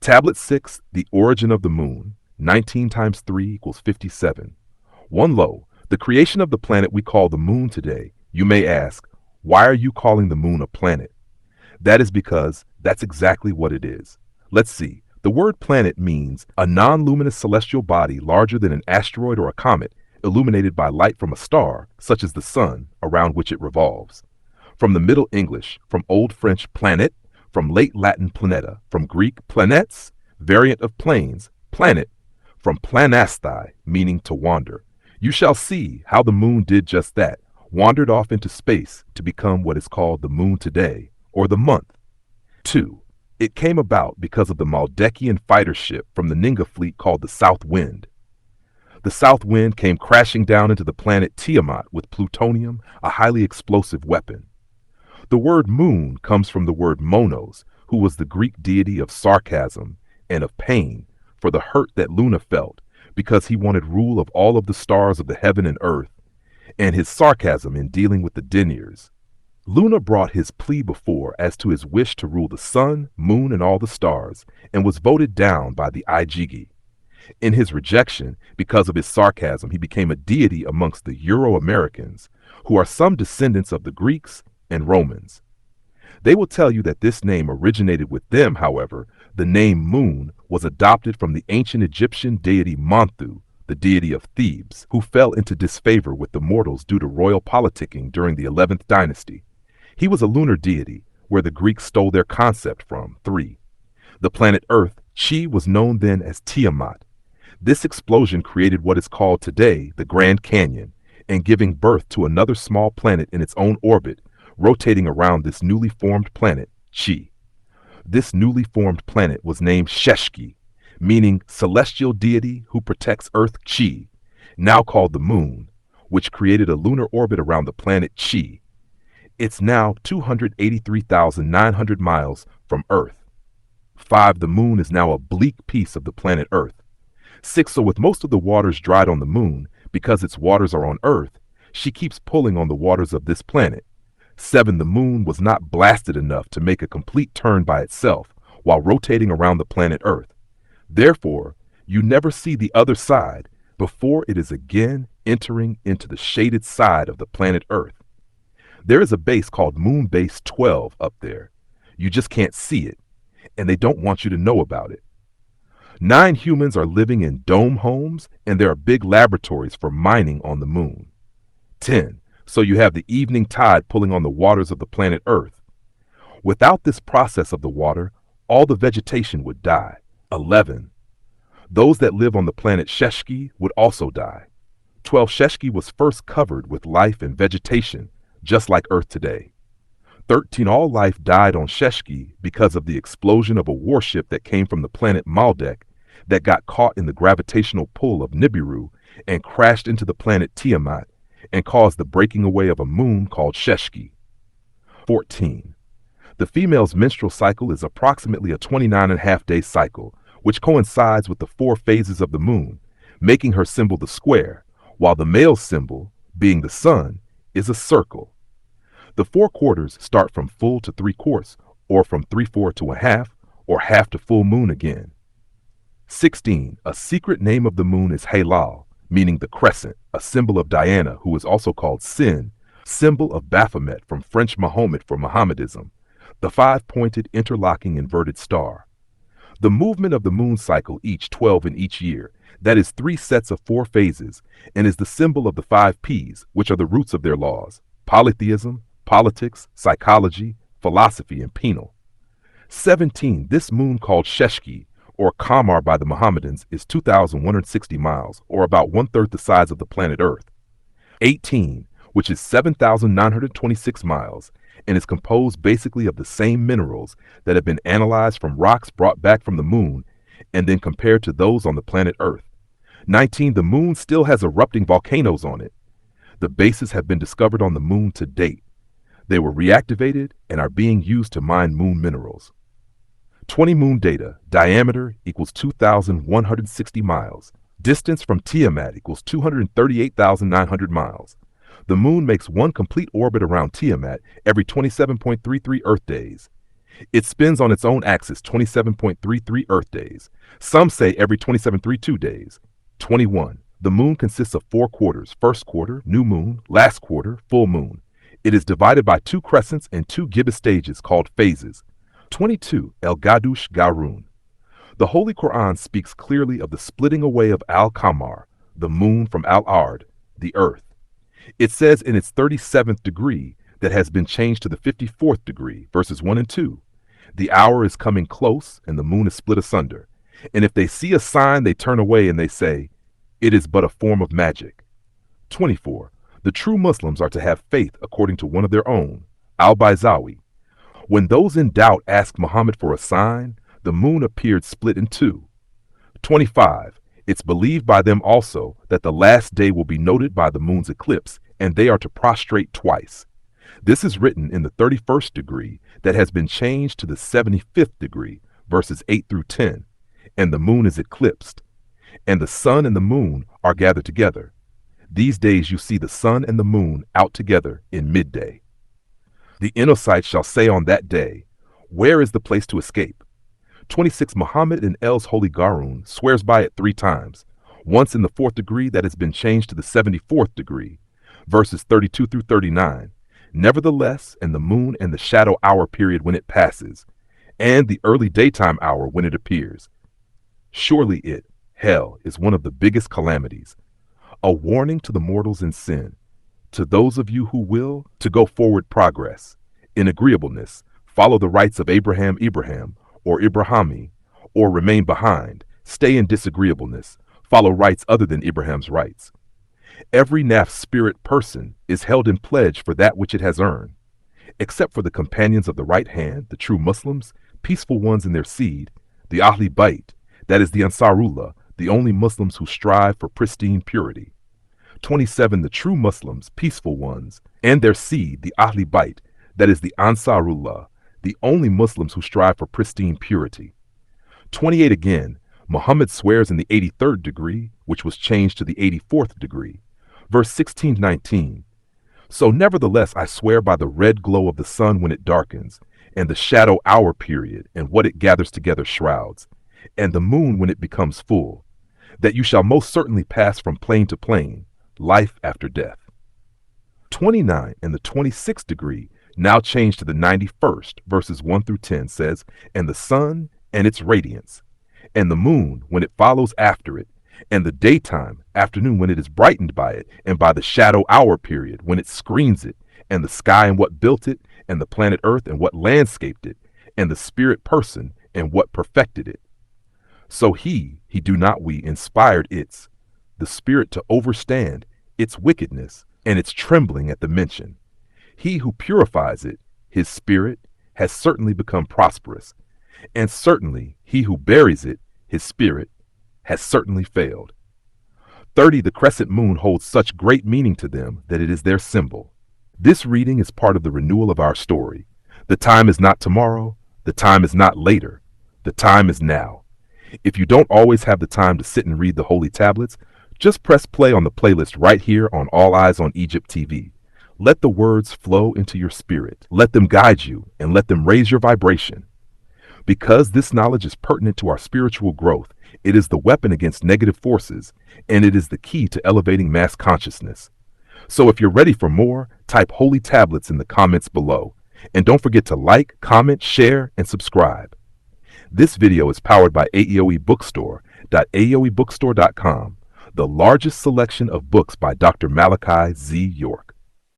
Tablet 6, the origin of the moon. 19 times 3 equals 57. One low, the creation of the planet we call the moon today. You may ask, why are you calling the moon a planet? That is because that's exactly what it is. Let's see. The word planet means a non-luminous celestial body larger than an asteroid or a comet, illuminated by light from a star, such as the sun, around which it revolves. From the Middle English, from Old French planet, from Late Latin planeta, from Greek planets, variant of planes, planet, from planasti, meaning to wander. You shall see how the moon did just that, wandered off into space to become what is called the moon today, or the month. 2. It came about because of the Maldekian fighter ship from the Ninga fleet called the South Wind. The South Wind came crashing down into the planet Tiamat with plutonium, a highly explosive weapon. The word moon comes from the word monos, who was the Greek deity of sarcasm and of pain for the hurt that Luna felt because he wanted rule of all of the stars of the heaven and earth, and his sarcasm in dealing with the deniers. Luna brought his plea before as to his wish to rule the sun, moon, and all the stars, and was voted down by the Igigi. In his rejection, because of his sarcasm, he became a deity amongst the Euro-Americans, who are some descendants of the Greeks and Romans. They will tell you that this name originated with them. However, the name Moon was adopted from the ancient Egyptian deity Montu, the deity of Thebes, who fell into disfavor with the mortals due to royal politicking during the 11th dynasty. He was a lunar deity, where the Greeks stole their concept from. 3. The planet Earth, Chi, was known then as Tiamat. This explosion created what is called today the Grand Canyon, and giving birth to another small planet in its own orbit, rotating around this newly formed planet, Chi. This newly formed planet was named Sheshqi, meaning celestial deity who protects Earth, Chi, now called the Moon, which created a lunar orbit around the planet Chi. It's now 283,900 miles from Earth. 5. The Moon is now a bleak piece of the planet Earth. 6. So with most of the waters dried on the Moon, because its waters are on Earth, she keeps pulling on the waters of this planet. 7. The Moon was not blasted enough to make a complete turn by itself while rotating around the planet Earth. Therefore, you never see the other side before it is again entering into the shaded side of the planet Earth. There is a base called Moon Base 12 up there. You just can't see it, and they don't want you to know about it. 9 humans are living in dome homes, and there are big laboratories for mining on the moon. 10. So you have the evening tide pulling on the waters of the planet Earth. Without this process of the water, all the vegetation would die. 11. Those that live on the planet Sheshqi would also die. 12. Sheshqi was first covered with life and vegetation, just like Earth today. 13. All life died on Sheshqi because of the explosion of a warship that came from the planet Maldek that got caught in the gravitational pull of Nibiru and crashed into the planet Tiamat and caused the breaking away of a moon called Sheshqi. 14. The female's menstrual cycle is approximately a 29.5-day cycle, which coincides with the 4 phases of the moon, making her symbol the square, while the male's symbol, being the sun, is a circle. The 4 quarters start from full to 3/4, or from 3/4 to a half, or half to full moon again. 16. A secret name of the moon is Halal, meaning the crescent, a symbol of Diana, who is also called Sin, symbol of Baphomet from French Mahomet for Mohammedism, the 5-pointed interlocking inverted star. The movement of the moon cycle, each 12 in each year, that is 3 sets of 4 phases, and is the symbol of the 5 P's, which are the roots of their laws: polytheism, politics, psychology, philosophy, and penal. 17. This moon called Sheshqi, or Qamar by the Mohammedans, is 2,160 miles, or about 1/3 the size of the planet Earth. 18, which is 7,926 miles, and is composed basically of the same minerals that have been analyzed from rocks brought back from the moon and then compared to those on the planet Earth. 19. The moon still has erupting volcanoes on it. The bases have been discovered on the moon to date. They were reactivated and are being used to mine moon minerals. 20. Moon data. Diameter equals 2,160 miles. Distance from Tiamat equals 238,900 miles. The moon makes one complete orbit around Tiamat every 27.33 Earth days. It spins on its own axis 27.33 Earth days. Some say every 27.32 days. 21. The moon consists of 4 quarters: first quarter, new moon; last quarter, full moon. It is divided by 2 crescents and 2 gibbous stages called phases. 22. El Gadush Garun. The Holy Quran speaks clearly of the splitting away of Al-Qamar, the moon, from Al-Ard, the earth. It says in its 37th degree that has been changed to the 54th degree, verses 1 and 2. The hour is coming close, and the moon is split asunder. And if they see a sign, they turn away and they say, it is but a form of magic. 24. The true Muslims are to have faith according to one of their own, Al-Bayzawi. When those in doubt asked Muhammad for a sign, the moon appeared split in 2. 25. It's believed by them also that the last day will be noted by the moon's eclipse, and they are to prostrate twice. This is written in the 31st degree that has been changed to the 75th degree, verses 8 through 10, and the moon is eclipsed, and the sun and the moon are gathered together. These days you see the sun and the moon out together in midday. The Enocytes shall say on that day, where is the place to escape? 26. Muhammad in El's Holy Garun swears by it 3 times, once in the 4th degree that has been changed to the 74th degree, verses 32 through 39. Nevertheless, and the moon and the shadow hour period when it passes, and the early daytime hour when it appears. Surely it, hell, is one of the biggest calamities, a warning to the mortals in sin, to those of you who will, to go forward progress, in agreeableness, follow the rights of Ibrahim, or Ibrahimi, or remain behind, stay in disagreeableness, follow rights other than Ibrahim's rights. Every nafs spirit person is held in pledge for that which it has earned, except for the companions of the right hand, the true Muslims, peaceful ones in their seed, the Ahli Bayt, that is the Ansarullah, the only Muslims who strive for pristine purity. 27. The true Muslims, peaceful ones, and their seed, the Ahli Bayt, that is the Ansarullah, the only Muslims who strive for pristine purity. 28. Again, Muhammad swears in the 83rd degree, which was changed to the 84th degree. Verse 16-19. So nevertheless I swear by the red glow of the sun when it darkens, and the shadow hour period, and what it gathers together shrouds, and the moon when it becomes full, that you shall most certainly pass from plane to plane, life after death. 29. And the 26th degree, now changed to the 91st, verses 1 through 10, says, and the sun and its radiance, and the moon when it follows after it, and the daytime, afternoon, when it is brightened by it, and by the shadow hour period, when it screens it, and the sky and what built it, and the planet earth and what landscaped it, and the spirit person and what perfected it. So he do not we, inspired the spirit to overstand its wickedness and its trembling at the mention. He who purifies it, his spirit, has certainly become prosperous, and certainly he who buries it, his spirit, has certainly failed. 30. The crescent moon holds such great meaning to them that it is their symbol. This reading is part of the renewal of our story. The time is not tomorrow. The time is not later. The time is now. If you don't always have the time to sit and read the holy tablets, just press play on the playlist right here on All Eyes on Egypt TV. Let the words flow into your spirit. Let them guide you and let them raise your vibration. Because this knowledge is pertinent to our spiritual growth, it is the weapon against negative forces, and it is the key to elevating mass consciousness. So if you're ready for more, type holy tablets in the comments below. And don't forget to like, comment, share, and subscribe. This video is powered by aoebookstore.aoebookstore.com, the largest selection of books by Dr. Malachi Z. York.